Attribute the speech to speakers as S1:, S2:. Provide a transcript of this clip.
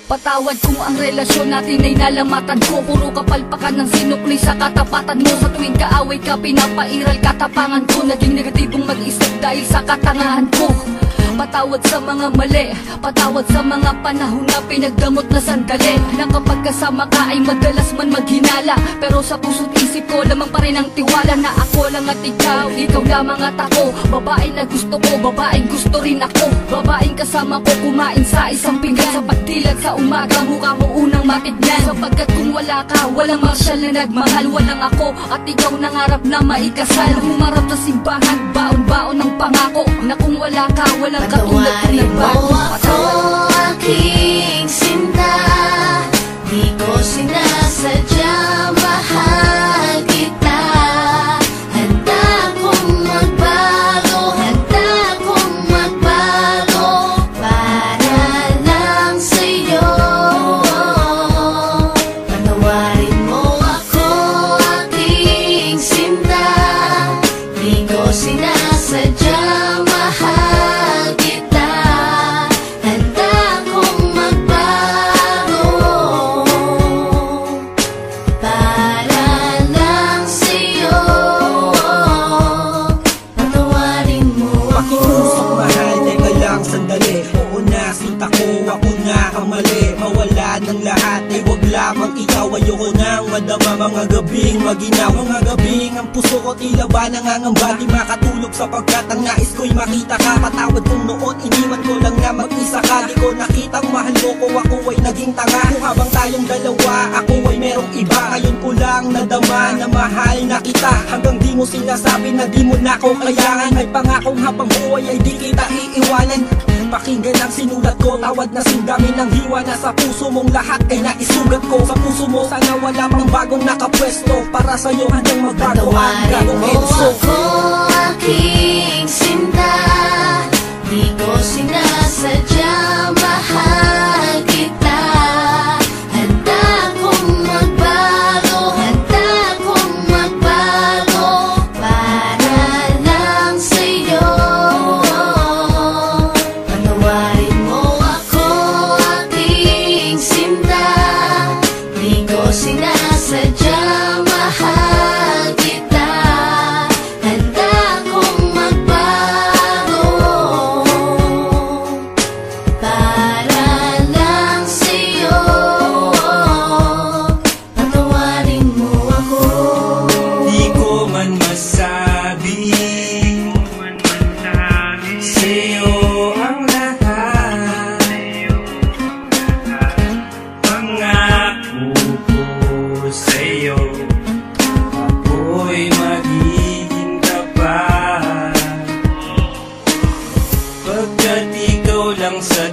S1: Patawad kung ang relasyon natin ay nalamatan ko. Puro kapalpakan ng sinukli sa katapatan mo. Sa tuwing kaaway ka, pinapairal katapangan ko. Naging negatibong mag-isip dahil sa katangahan ko. Patawad sa mga mali, patawad sa mga panahon na pinagdamot na sandali. Na kapag kasama ka ay madalas man maghinala, pero sa puso't isip ko lamang pa rin ang tiwala na ako lang at ikaw lamang at ako. Babae na gusto ko, babaeng gusto rin ako. Babaeng kasama ko kumain sa isang pinggan. Sa pagdilat sa umaga, mukha mo unang matignan. Sapagkat kung wala ka, walang marsyal na nagmahal. Walang ako at ikaw nangarap na maikasal. Humarap sa simbahan, baon-baon ng pangako na kung wala ka, walang
S2: patawarin mo ako, aking sinta. Di ko sinasadya, mahal kita. Handa kong magbago, handa kong magbago para lang sa'yo. Patawarin mo ako, aking sinta. Di ko sinasadya, mahal kita. Handa kong magbago para lang sa'yo. Patawarin mo ako.
S3: Pakiusap mahal, teka lang sandali. Oo na, sinta ko, ako na ang mali. Mawala ng lahat, ay wag lamang ikaw. Ayoko nang madama mga gabing maginaw. Mga gabing ang puso ko tila ba nangangamba. Di makatulog sapagkat ang nais ko'y makita ka. Patawad kong noon, iniwan ko lang na mag-isa ka. Di ko nakitang mahal mo ko, ako ay naging tanga. Kung habang tayong dalawa, ako ay merong iba. Ngayon ko lang nadama na mahal na kita. Hanggang di mo sinasabi na di mo na ko kailangan. May pangakong habang buhay ay di kita iiwanan. Pakinggan ang sinulat ko, tawad na sindami ng hiwa na sa puso mong lahat ay naisugat ko. Sa puso mo sana wala pang bagong nakapwesto. Para sa'yo hanggang magbago ang
S2: Patawarin
S3: gagong
S2: mo
S3: Enzo.
S2: ako, aking sinta. Di ko sinasadya, mahal kita. Handa kong magbago, handa kong magbago para lang sa'yo. Patawarin mo ako, aking sinta. Di ko sinasadya, mahal kita. Handa kong magbago para lang sa'yo. Patawarin mo ako.
S3: Di ko man masabi sa'yo ang lahat. Pangako ko sa'yo, ako'y magiging tapat. Pagkat ikaw lang sa